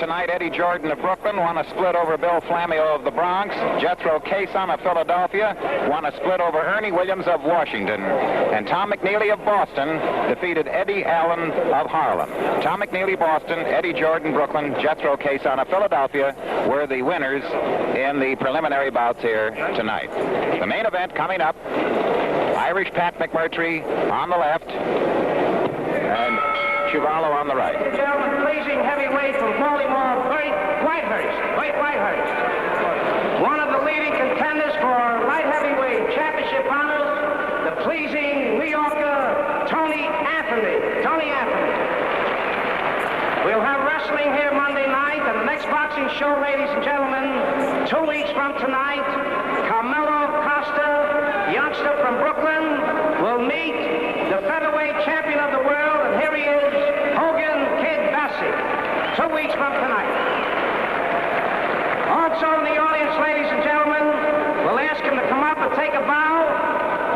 tonight, Eddie Jordan of Brooklyn won a split over Bill Flamio of the Bronx. Jethro Cason of Philadelphia won a split over Ernie Williams of Washington. And Tom McNeely of Boston defeated Eddie Allen of Harlem. Tom McNeely, Boston, Eddie Jordan, Brooklyn, Jethro Cason of Philadelphia were the winners in the preliminary bouts here tonight. The main event coming up, Irish Pat McMurtry on the left and Chuvalo on the right. Ladies and gentlemen, pleasing heavyweight from Baltimore, Whitehurst. One of the leading contenders for light heavyweight championship honors, the pleasing New Yorker, Tony Anthony. We'll have wrestling here Monday night, and the next boxing show, ladies and gentlemen, 2 weeks from tonight, Carmelo Costa, youngster from Brooklyn, will meet the featherweight champion of the world, and here he is, Hogan Kid Bassett, 2 weeks from tonight. Also in the audience, ladies and gentlemen, we'll ask him to come up and take a bow.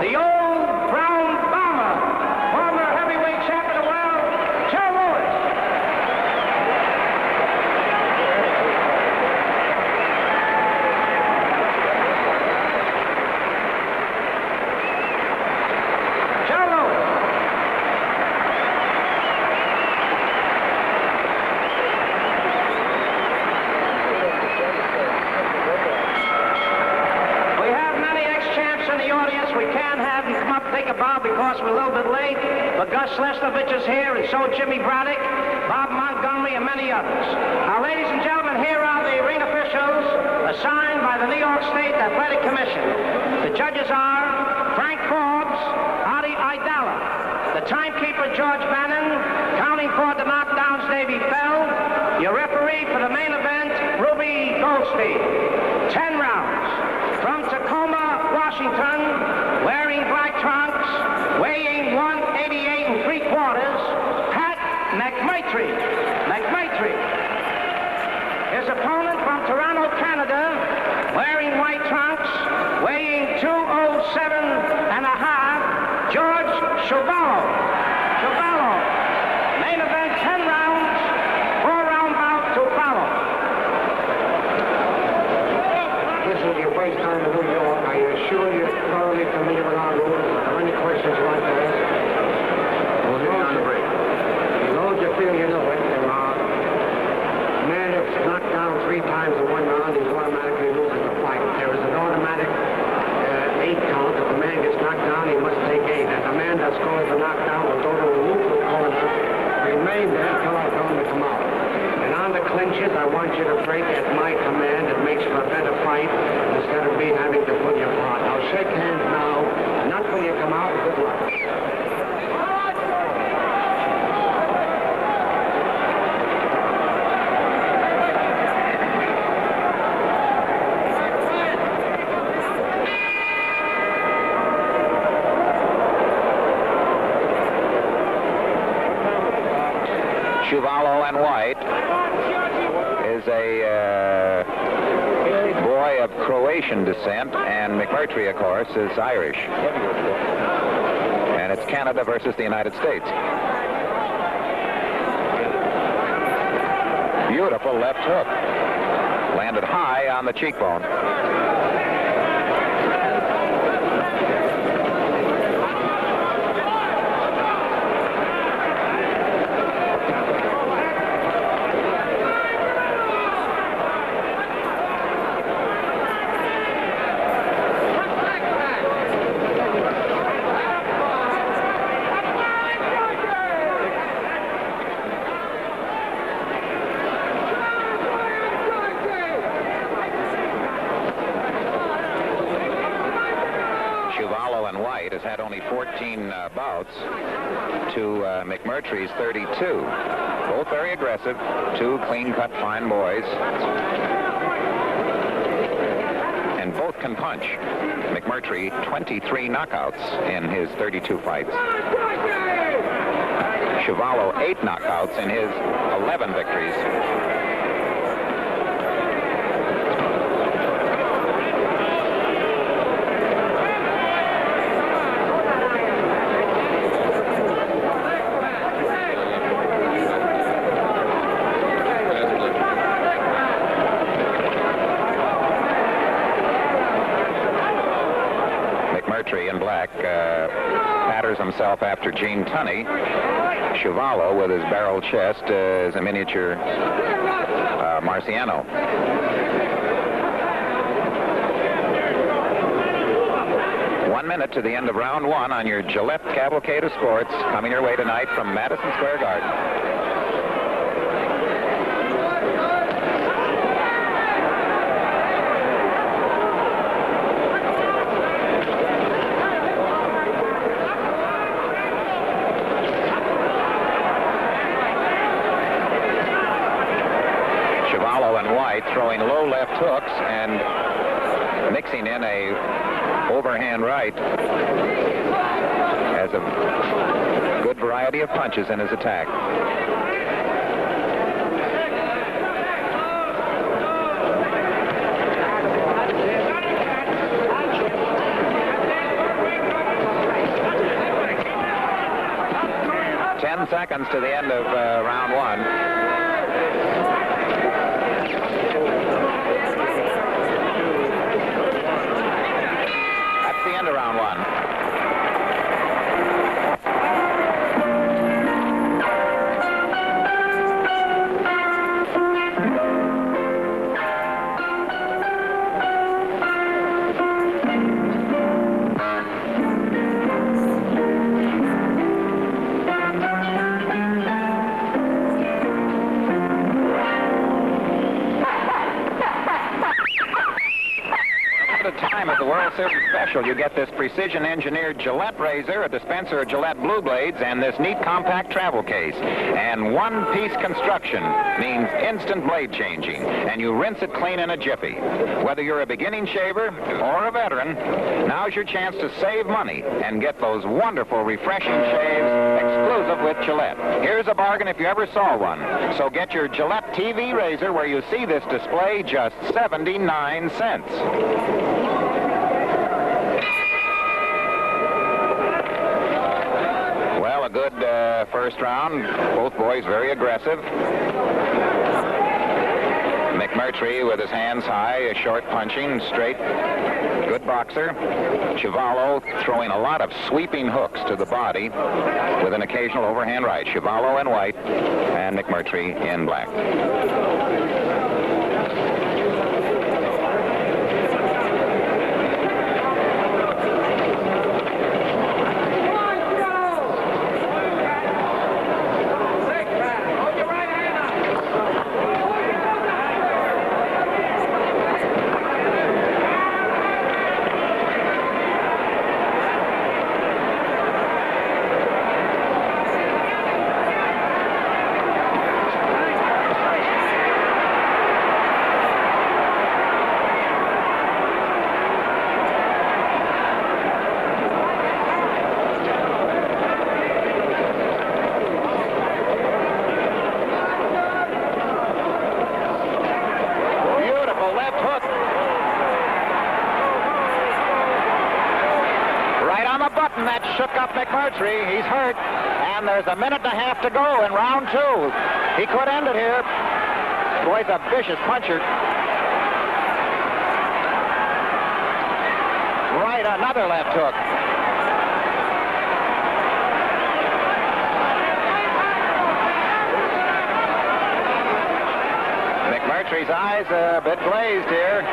The old brown bomber, former heavyweight champion of the world, Joe Louis. Joe Louis. We have many ex-champs in the audience. We can't have them come up and take a bow because we're a little bit late. But Gus Lesnovich is here, and so Jimmy Braddock, Bob Montgomery, and many others. Now, ladies and gentlemen, here are the ring officials assigned by the New York State Athletic Commission. The judges are Frank Forbes, Artie Aidala, the timekeeper George Bannon, counting for the knockdowns Davy Feld, your referee for the main event, Ruby Goldstein. 10 rounds. From Tacoma, Washington, wearing black trunks, weighing 188 3/4, Pat McMurtry. His opponent from Toronto, Canada, wearing white trunks, weighing 207 1/2, George Chuvalo. Main event, 10 rounds, 4-round bout to follow. This is your first time in New York. Are you sure you're thoroughly familiar with our rules? Are there any questions you'd like to ask? We'll get down the break. As long as you feel you know it, a man that's knocked down 3 times in 1 round, he's automatically losing the fight. There is an automatic 8 count. If the man gets knocked down, he must take 8. And the man that's going for knockdown will go to a neutral corner, remain there until I tell him to come out. And on the clinches, I want you to break at my command. It makes for a better fight instead of me having to pull you apart. I'll shake hands now, not when you come out. Good luck. Chuvalo and White is a boy of Croatian descent, and McMurtry, of course, is Irish. And it's Canada versus the United States. Beautiful left hook. Landed high on the cheekbone. Has had only 14 bouts to McMurtry's 32. Both very aggressive, 2 clean-cut, fine boys. And both can punch. McMurtry, 23 knockouts in his 32 fights. Chuvalo, 8 knockouts in his 11 victories. McMurtry in black patterns himself after Gene Tunney. Chuvalo, with his barrel chest, is a miniature Marciano. One minute to the end of round one on your Gillette Cavalcade of Sports, coming your way tonight from Madison Square Garden. Throwing low left hooks and mixing in a overhand right. Has a good variety of punches in his attack. Ten seconds to the end of round one. Round one. You get this precision-engineered Gillette razor, a dispenser of Gillette Blue Blades, and this neat compact travel case. And one-piece construction means instant blade changing, and you rinse it clean in a jiffy. Whether you're a beginning shaver or a veteran, now's your chance to save money and get those wonderful, refreshing shaves exclusive with Gillette. Here's a bargain if you ever saw one. So get your Gillette TV razor where you see this display, just 79 cents. A good first round. Both boys very aggressive. McMurtry with his hands high, short punching, straight, good boxer. Chuvalo throwing a lot of sweeping hooks to the body with an occasional overhand right. Chuvalo in white and McMurtry in black. Shook up McMurtry. He's hurt, and there's a minute and a half to go in round two. He could end it here. Boy's a vicious puncher. Right, another left hook. McMurtry's eyes a bit glazed here.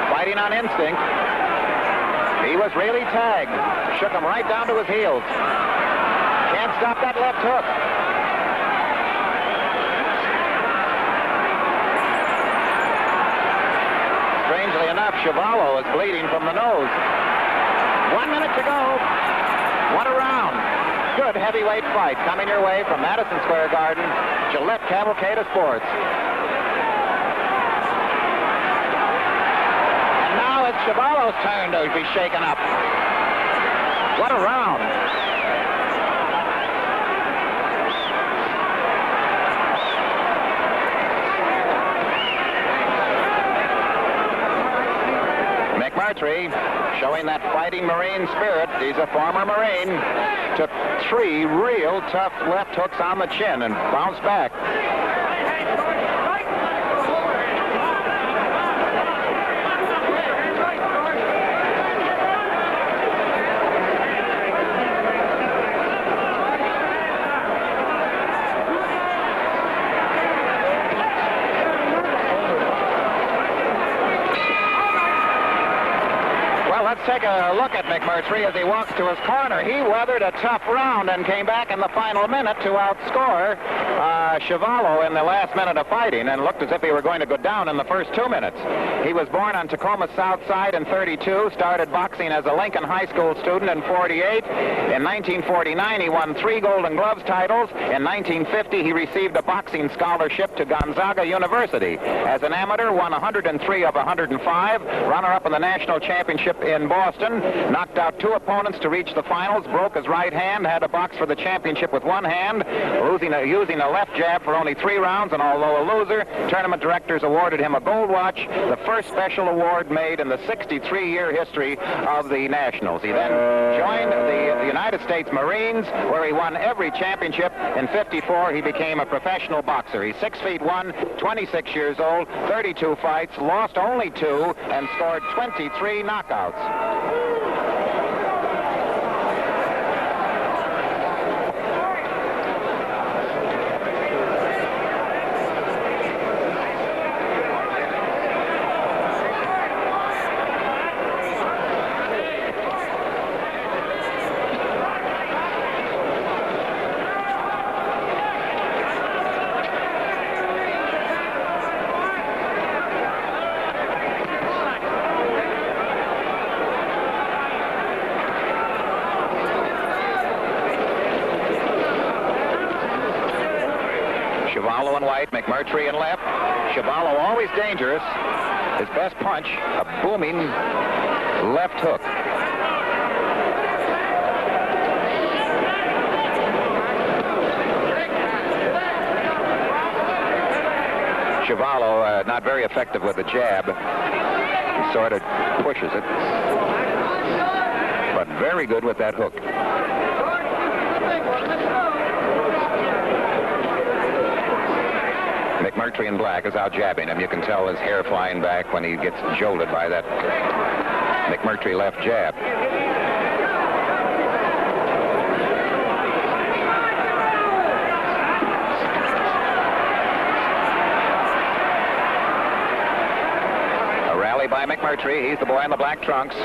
Fighting on instinct. He was really tagged. Shook him right down to his heels. Can't stop that left hook. Strangely enough, Chuvalo is bleeding from the nose. 1 minute to go. What a round. Good heavyweight fight coming your way from Madison Square Garden, Gillette Cavalcade of Sports. It's Chuvalo's turn to be shaken up. What a round. McMurtry showing that fighting Marine spirit. He's a former Marine. Took 3 real tough left hooks on the chin and bounced back. take a look at McMurtry as he walks to his corner. He weathered a tough round and came back in the final minute to outscore Chuvalo in the last minute of fighting, and looked as if he were going to go down in the first 2 minutes. He was born on Tacoma's South Side in 32, started boxing as a Lincoln High School student in 48. In 1949, he won 3 Golden Gloves titles. In 1950, he received a boxing scholarship to Gonzaga University. As an amateur, won 103 of 105, runner-up in the national championship in Boston, knocked out 2 opponents to reach the finals, broke his right hand, had to box for the championship with one hand, using a left jab for only 3 rounds, and although a loser, tournament directors awarded him a gold watch, the first special award made in the 63-year history of the Nationals. He then joined the United States Marines, where he won every championship. In 54, he became a professional boxer. He's 6'1", 26 years old, 32 fights, lost only 2, and scored 23 knockouts. Chuvalo in white, McMurtry in left. Chuvalo always dangerous. His best punch, a booming left hook. Chuvalo not very effective with the jab. He sort of pushes it, but very good with that hook. McMurtry in black is out jabbing him. You can tell his hair flying back when he gets jolted by that McMurtry left jab. A rally by McMurtry. He's the boy in the black trunks.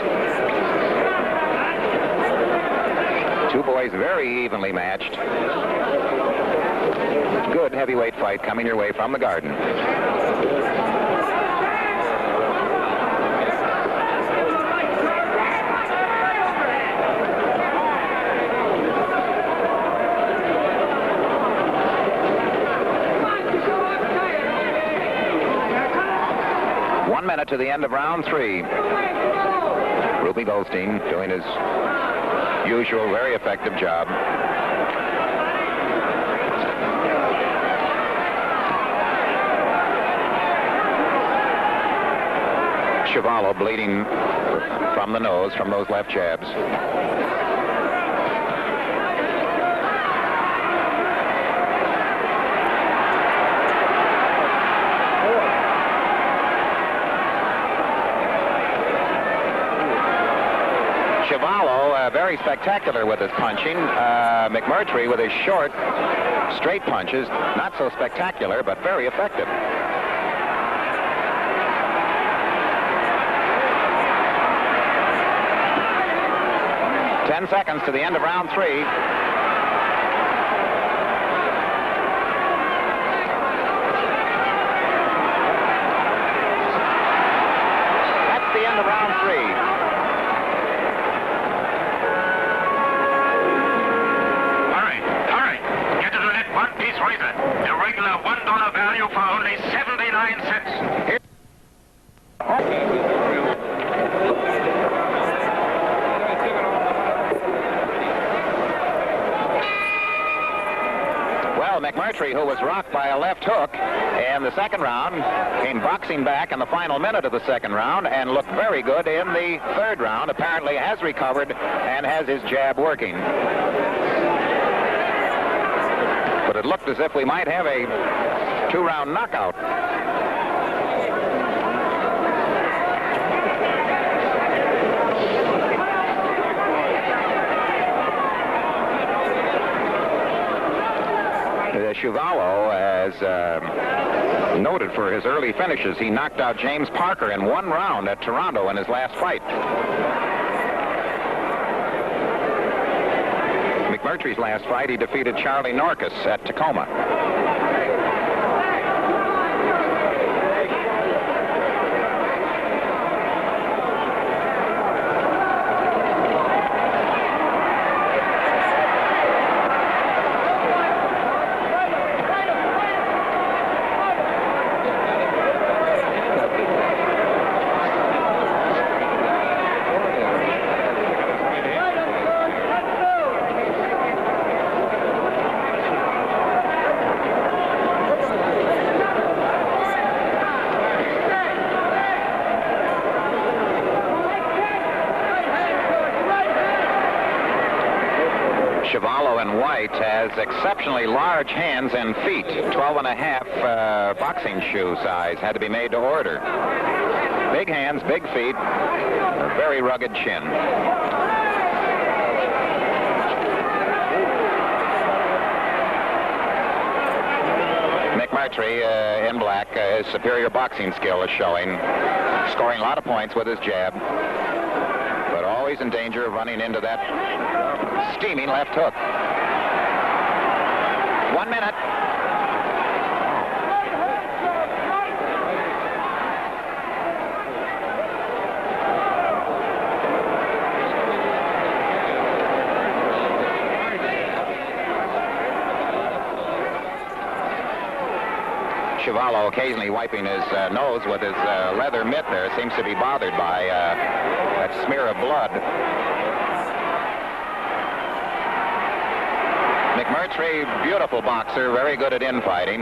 2 boys very evenly matched. Good heavyweight fight coming your way from the Garden. One minute to the end of round 3. Ruby Goldstein doing his usual very effective job. Chuvalo bleeding from the nose from those left jabs. Chuvalo very spectacular with his punching. McMurtry with his short, straight punches, not so spectacular, but very effective. 10 seconds to the end of round 3. That's the end of round 3. All right. Get to the net one-piece razor. The regular $1 value for only 79 cents. McMurtry, who was rocked by a left hook in the second round, came boxing back in the final minute of the second round and looked very good in the third round. Apparently has recovered and has his jab working. But it looked as if we might have a 2-round knockout. Chuvalo has noted for his early finishes. He knocked out James Parker in 1 round at Toronto in his last fight. McMurtry's last fight, he defeated Charlie Norcus at Tacoma. Chuvalo in white has exceptionally large hands and feet. 12.5 boxing shoe size had to be made to order. Big hands, big feet, a very rugged chin. McMurtry in black, his superior boxing skill is showing, scoring a lot of points with his jab, but always in danger of running into that steaming left hook. 1 minute. Chuvalo occasionally wiping his nose with his leather mitt there. Seems to be bothered by that smear of blood. McMurtry, beautiful boxer, very good at infighting.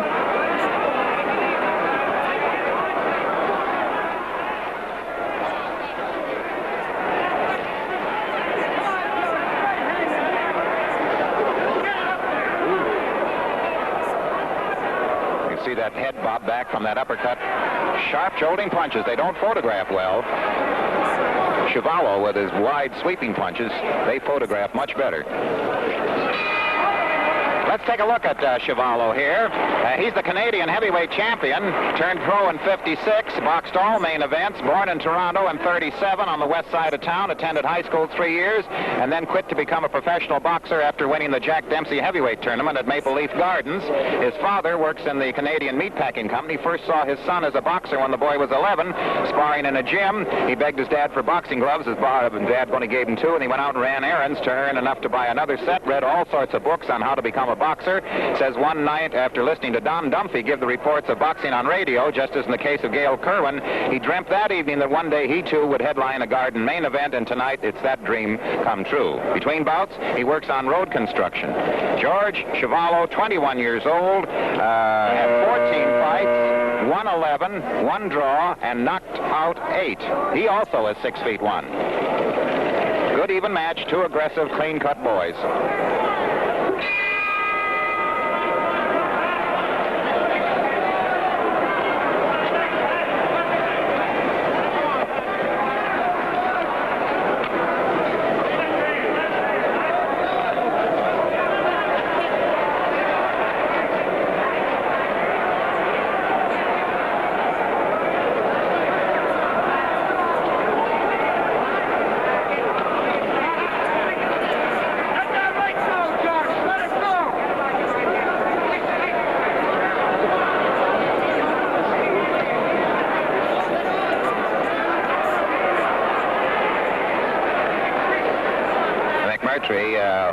See that head bob back from that uppercut. Sharp jolting punches. They don't photograph well. Chuvalo with his wide sweeping punches, they photograph much better. Let's take a look at Chuvalo here. He's the Canadian heavyweight champion, turned pro in '56, boxed all main events, born in Toronto in '37 on the west side of town, attended high school 3 years, and then quit to become a professional boxer after winning the Jack Dempsey heavyweight tournament at Maple Leaf Gardens. His father works in the Canadian meatpacking company, first saw his son as a boxer when the boy was 11, sparring in a gym. He begged his dad for boxing gloves. His dad only gave him 2, and he went out and ran errands to earn enough to buy another set, read all sorts of books on how to become a boxer. Says one night after listening to Don Dumphy give the reports of boxing on radio, just as in the case of Gail Kerwin, he dreamt that evening that one day he too would headline a Garden main event, and tonight it's that dream come true. Between bouts, he works on road construction. George Chuvalo, 21 years old, had 14 fights, won 11, 1 draw, and knocked out 8. He also is 6'1". Good even match, 2 aggressive, clean-cut boys.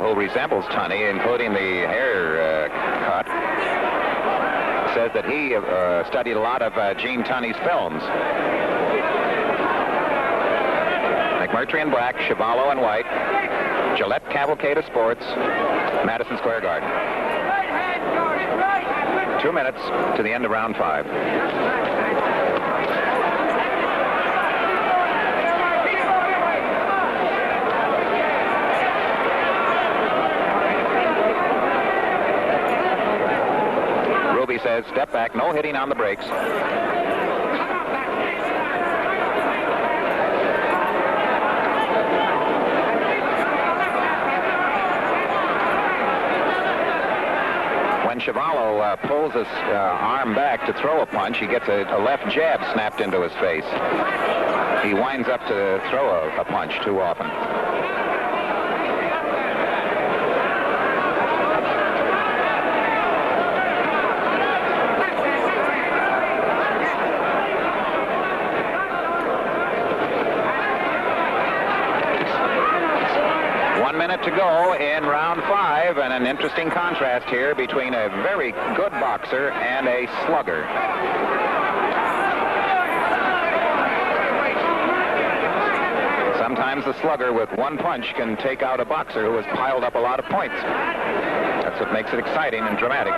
Who resembles Tunney, including the hair cut, says that he studied a lot of Gene Tunney's films. McMurtry in black, Chuvalo in white, Gillette Cavalcade of Sports, Madison Square Garden. 2 minutes to the end of round 5. Says, step back, no hitting on the brakes. When Chuvalo pulls his arm back to throw a punch, he gets a left jab snapped into his face. He winds up to throw a punch too often. minute to go in round 5, and an interesting contrast here between a very good boxer and a slugger. Sometimes the slugger with one punch can take out a boxer who has piled up a lot of points. That's what makes it exciting and dramatic.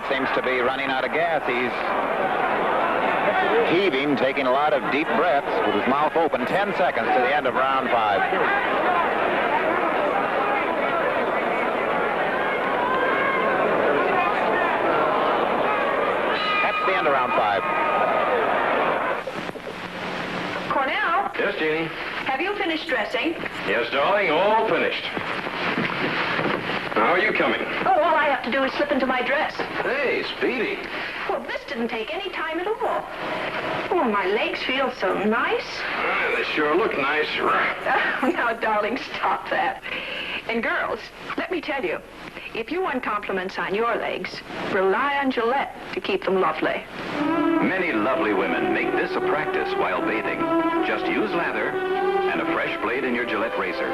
Seems to be running out of gas. He's heaving, taking a lot of deep breaths with his mouth open. 10 seconds to the end of round 5. That's the end of round 5. Cornell? Yes, Jeannie? Have you finished dressing? Yes, darling, all finished. How are you coming? Oh, all I have to do is slip into my dress. Hey, Speedy. Well, this didn't take any time at all. Oh, my legs feel so nice. They sure look nice. Oh, now, darling, stop that. And girls, let me tell you, if you want compliments on your legs, rely on Gillette to keep them lovely. Many lovely women make this a practice while bathing. Just use lather and a fresh blade in your Gillette razor.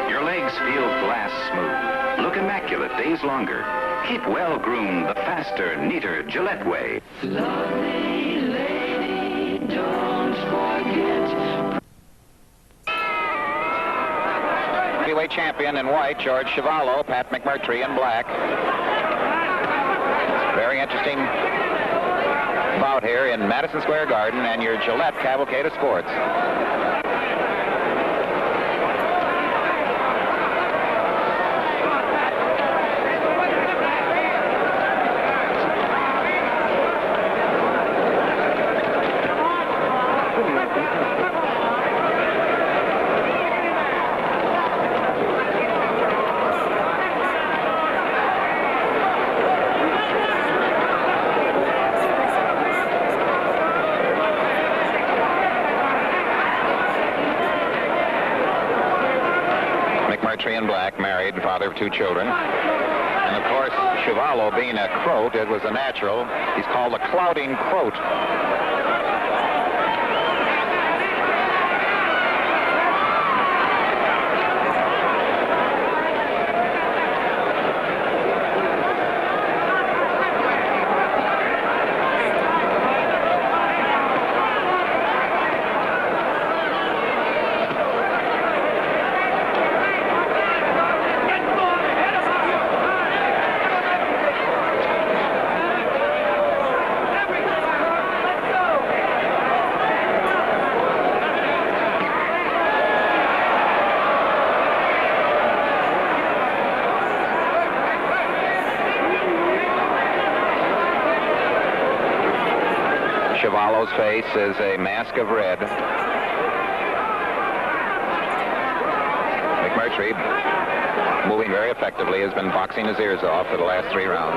Your legs feel glass smooth. Look immaculate days longer. Keep well-groomed the faster, neater Gillette way. Lovely lady, don't forget. Heavyweight champion in white, George Chuvalo, Pat McMurtry in black. Very interesting bout here in Madison Square Garden and your Gillette Cavalcade of Sports. In black, married, father of 2 children. And of course, Chuvalo, being a croat, it was a natural. He's called a clouding croat. Chuvalo's face is a mask of red. McMurtry, moving very effectively, has been boxing his ears off for the last 3 rounds.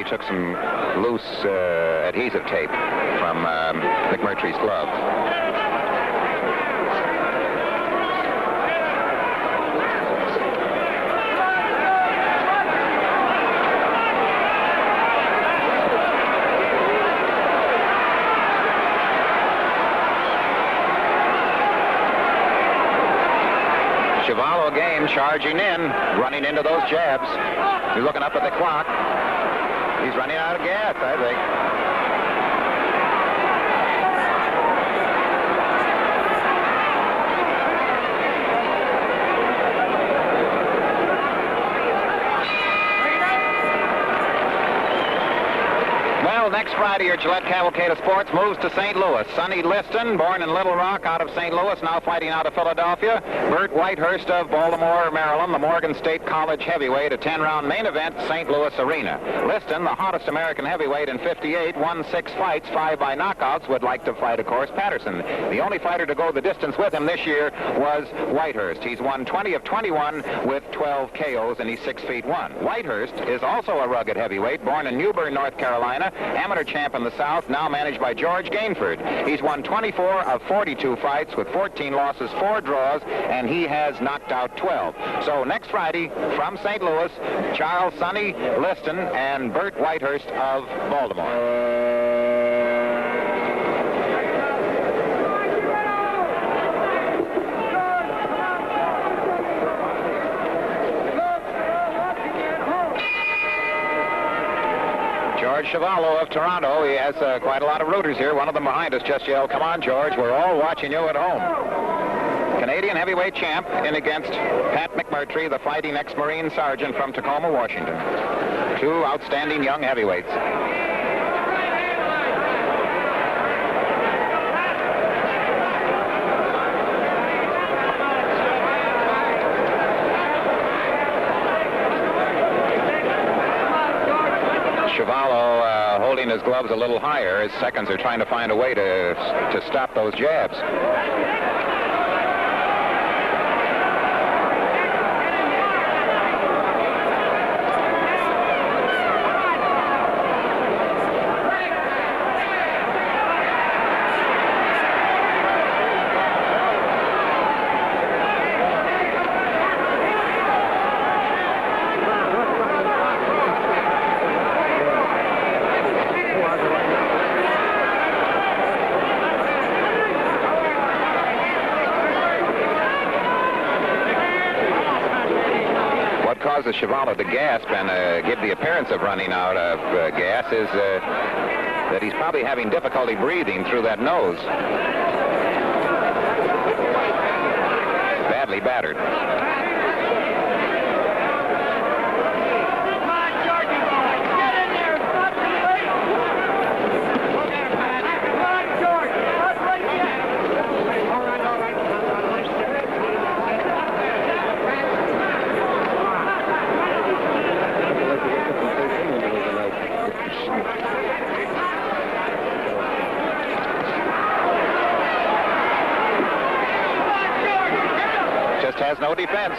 Took some loose adhesive tape from McMurtry's glove. Chuvalo again charging in, running into those jabs. He's looking up at the clock. He's running out of gas, I think. Well, next Friday, your Gillette Cavalcade of Sports moves to St. Louis. Sonny Liston, born in Little Rock out of St. Louis, now fighting out of Philadelphia. Burt Whitehurst of Baltimore, Maryland, the Morgan State College heavyweight, a 10-round main event, St. Louis Arena. Liston, the hottest American heavyweight in '58, won 6 fights, 5 by knockouts, would like to fight, of course, Patterson. The only fighter to go the distance with him this year was Whitehurst. He's won 20 of 21 with 12 KOs, and he's 6'1". Whitehurst is also a rugged heavyweight, born in New Bern, North Carolina, amateur champ in the South, now managed by George Gainford. He's won 24 of 42 fights with 14 losses, 4 draws, and he has knocked out 12. So next Friday, from St. Louis, Charles Sonny Liston and Burt Whitehurst of Baltimore. George Chuvalo of Toronto. He has quite a lot of rooters here. One of them behind us just yelled, "Come on, George, we're all watching you at home." Canadian heavyweight champ in against Pat McMurtry, the fighting ex-Marine sergeant from Tacoma, Washington. 2 outstanding young heavyweights. Chuvalo holding his gloves a little higher. His seconds are trying to find a way to stop those jabs. Causes Chuvalo to gasp and give the appearance of running out of gas is that he's probably having difficulty breathing through that nose. Badly battered. Has no defense.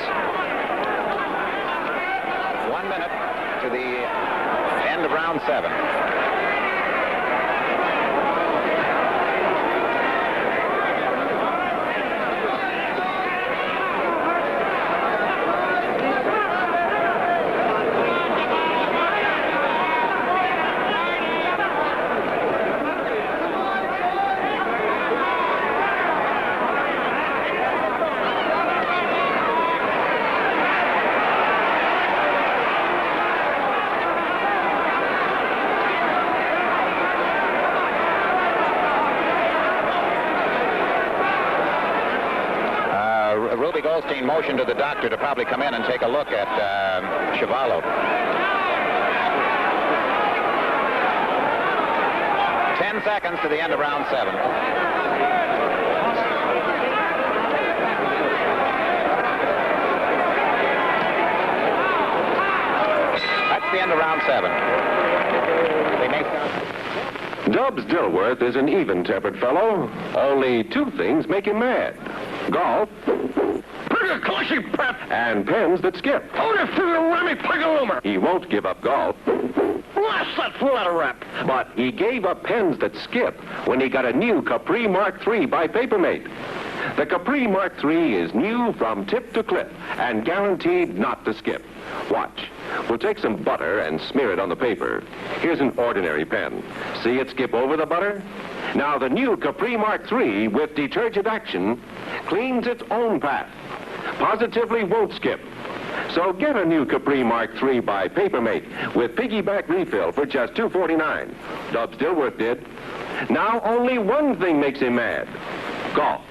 1 minute to the end of round 7. Goldstein motioned to the doctor to probably come in and take a look at Chuvalo. 10 seconds to the end of round 7. That's the end of round 7. They make... Dubs Dilworth is an even-tempered fellow. Only 2 things make him mad. Golf, and pens that skip. He won't give up golf. But he gave up pens that skip when he got a new Capri Mark III by Papermate. The Capri Mark III is new from tip to clip and guaranteed not to skip. Watch. We'll take some butter and smear it on the paper. Here's an ordinary pen. See it skip over the butter? Now the new Capri Mark III with detergent action cleans its own path. Positively won't skip. So get a new Capri Mark III by Papermate with piggyback refill for just $2.49. Dubs Dilworth did. Now only one thing makes him mad. Golf.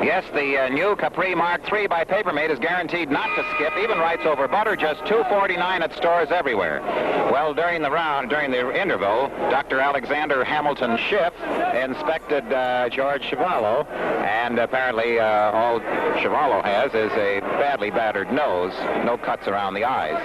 Yes, the new Capri Mark III by Papermate is guaranteed not to skip, even rights over butter, just $2.49 at stores everywhere. Well, during the interval, Dr. Alexander Hamilton Schiff inspected George Chuvalo, and apparently all Chuvalo has is a badly battered nose, no cuts around the eyes.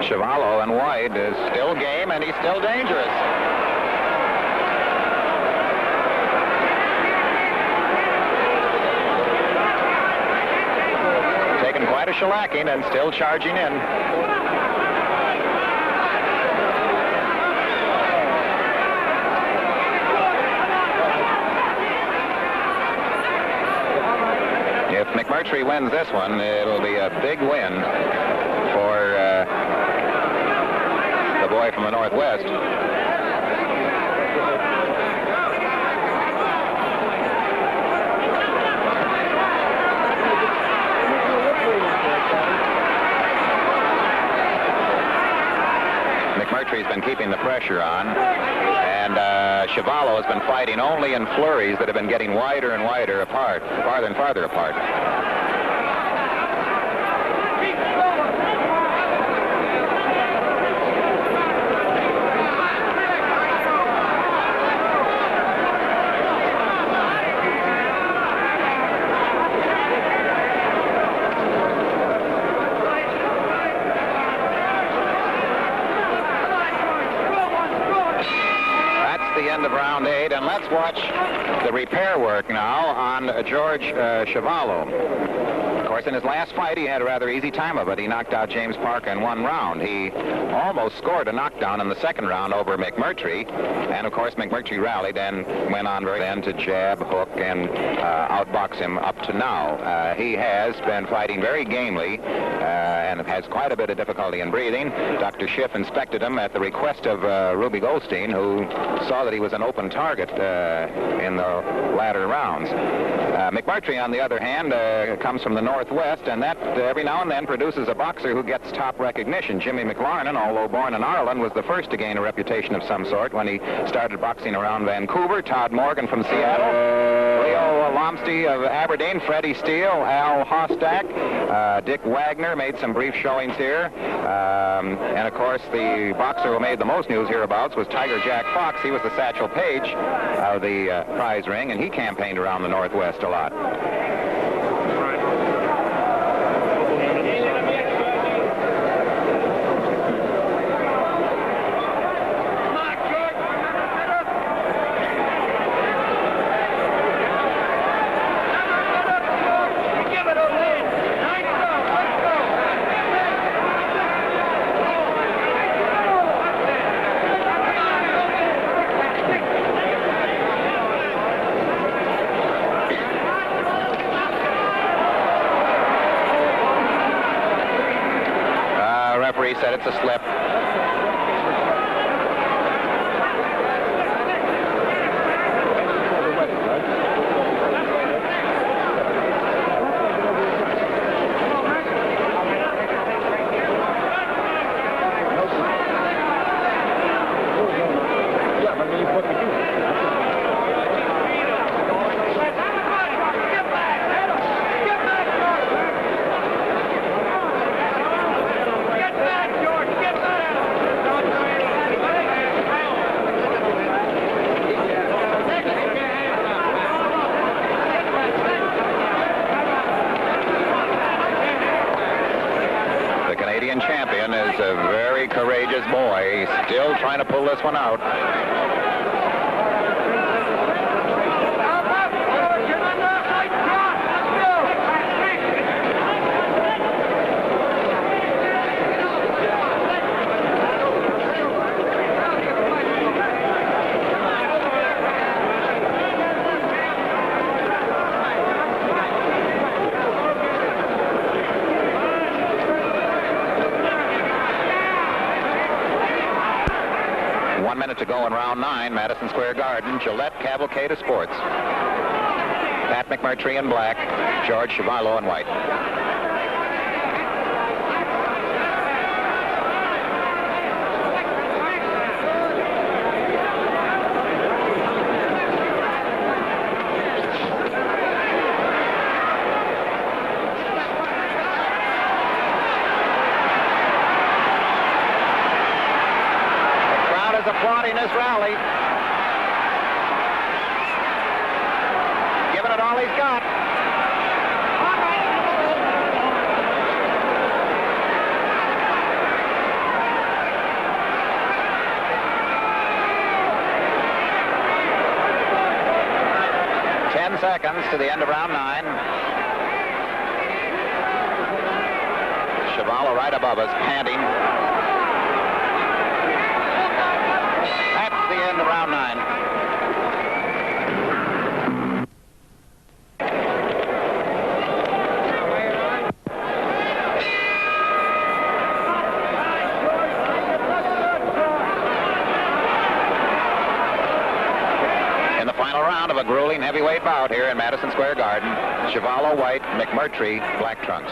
Chuvalo and White is still game, and he's still dangerous. Taking quite a shellacking and still charging in. If McMurtry wins this one, it'll be a big win for the boy from the Northwest. McMurtry's been keeping the pressure on, and Chuvalo has been fighting only in flurries that have been getting wider and wider apart, farther and farther apart. Of round 8, and let's watch the repair work now on George Chuvalo. Of course, in his last fight, he had a rather easy time of it. He knocked out James Parker in one round. He almost scored a knockdown in the second round over McMurtry, and of course, McMurtry rallied and went on then to jab, hook, and outbox him up to now. He has been fighting very gamely and has quite a bit of difficulty in breathing. Dr. Schiff inspected him at the request of Ruby Goldstein, who saw that he was an open target in the latter rounds. McMurtry, on the other hand, comes from the Northwest, and that every now and then produces a boxer who gets top recognition. Jimmy McLarnin, although born in Ireland, was the first to gain a reputation of some sort when he started boxing around Vancouver. Todd Morgan from Seattle, Leo Lomsty of Aberdeen, Freddie Steele, Al Hostak, Dick Wagner made some brief showings here, and of course the boxer who made the most news hereabouts was Tiger Jack Fox. He was the Satchel Paige of the prize ring, and he campaigned around the Northwest a lot. Said it's a slip. boy, he's still trying to pull this one out. To go in round 9, Madison Square Garden, Gillette Cavalcade of Sports. Pat McMurtry in black, George Chuvalo in white. Applauding this rally. Giving it all he's got. Seconds to the end of round 9. Chuvalo right above us, panting. That's the end of round 9. Of a grueling heavyweight bout here in Madison Square Garden. Chuvalo white, McMurtry black trunks.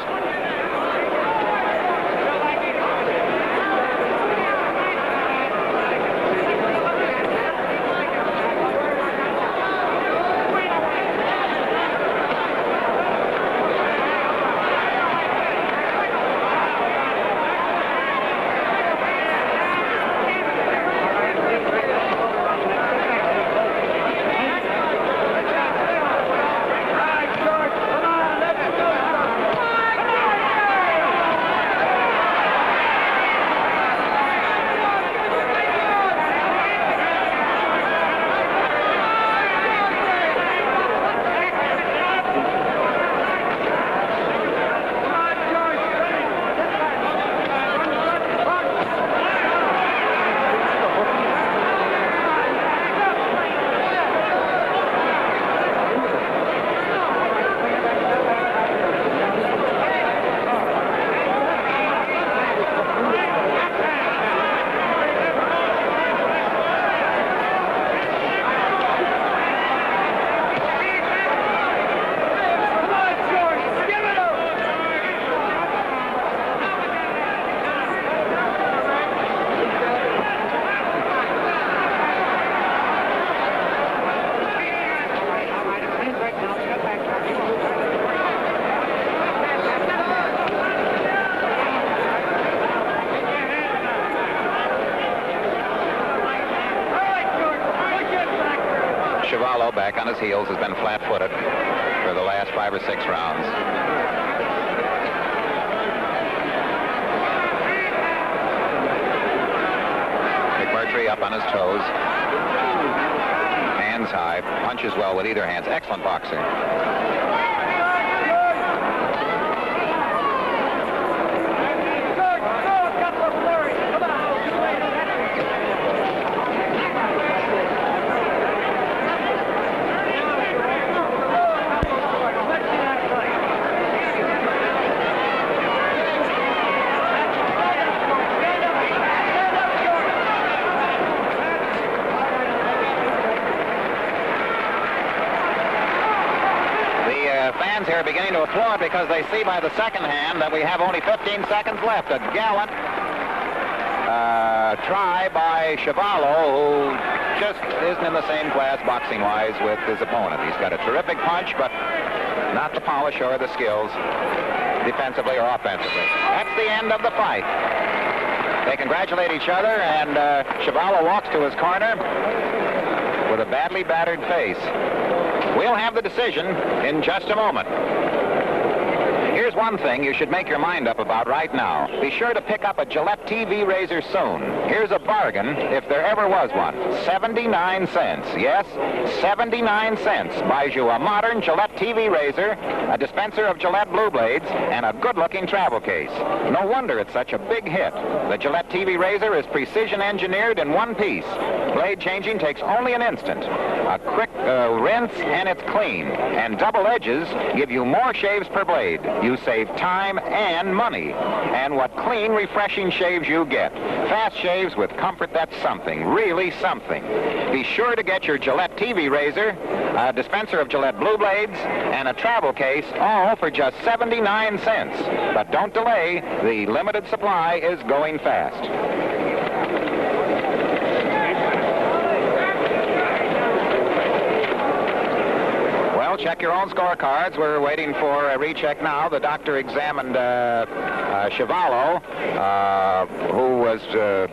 Chuvalo, back on his heels, has been flat-footed for the last 5 or 6 rounds. McMurtry up on his toes. Hands high, punches well with either hands. Excellent boxer. Fans here are beginning to applaud because they see by the second hand that we have only 15 seconds left. A gallant try by Chuvalo, who just isn't in the same class boxing-wise with his opponent. He's got a terrific punch, but not the polish or the skills defensively or offensively. That's the end of the fight. They congratulate each other, and Chuvalo walks to his corner with a badly battered face. We'll have the decision in just a moment. Here's here's one thing you should make your mind up about right now. Be sure to pick up a Gillette TV razor soon. Here's a bargain if there ever was one. 79 cents. Yes, 79 cents buys you a modern Gillette TV razor, a dispenser of Gillette Blue Blades, and a good-looking travel case. No wonder it's such a big hit. The Gillette TV razor is precision engineered in one piece. Blade changing takes only an instant. A quick rinse and it's clean. And double edges give you more shaves per blade. You save time and money. And what clean, refreshing shaves you get. Fast shaves with comfort that's something, really something. Be sure to get your Gillette TV razor, a dispenser of Gillette Blue Blades, and a travel case, all for just 79 cents. But don't delay. The limited supply is going fast. Well, check your own scorecards. We're waiting for a recheck now. The doctor examined Chuvalo, who was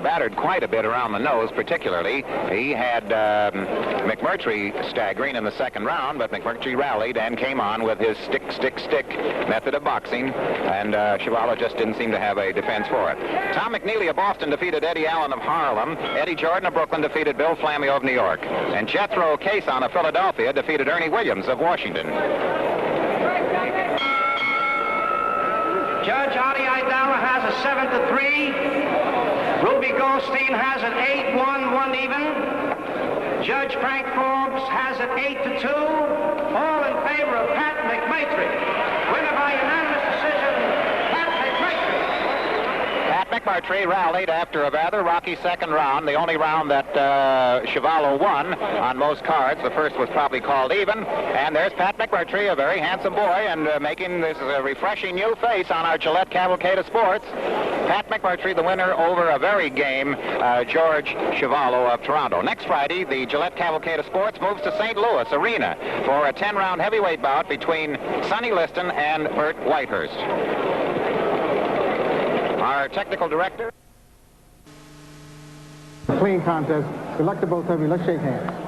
battered quite a bit around the nose, particularly. He had McMurtry staggering in the second round, but McMurtry rallied and came on with his stick method of boxing, and Chuvalo just didn't seem to have a defense for it. Tom McNeely of Boston defeated Eddie Allen of Harlem. Eddie Jordan of Brooklyn defeated Bill Flammio of New York. And Jethro Cason of Philadelphia defeated Ernie Williams of Washington. Judge Artie Aidala has a 7-3. Ruby Goldstein has an 8-1, 1 even. Judge Frank Forbes has it 8-2. All in favor of Pat McMurtry. Winner by unanimous decision, Pat McMurtry. Pat McMurtry rallied after a rather rocky second round, the only round that Chuvalo won on most cards. The first was probably called even. And there's Pat McMurtry, a very handsome boy, and making this a refreshing new face on our Gillette Cavalcade of Sports. Pat McMurtry, the winner over a very game George Chuvalo of Toronto. Next Friday, the Gillette Cavalcade of Sports moves to St. Louis Arena for a 10-round heavyweight bout between Sonny Liston and Burt Whitehurst. Our technical director. Clean contest. Good luck to both of you. Let's shake hands.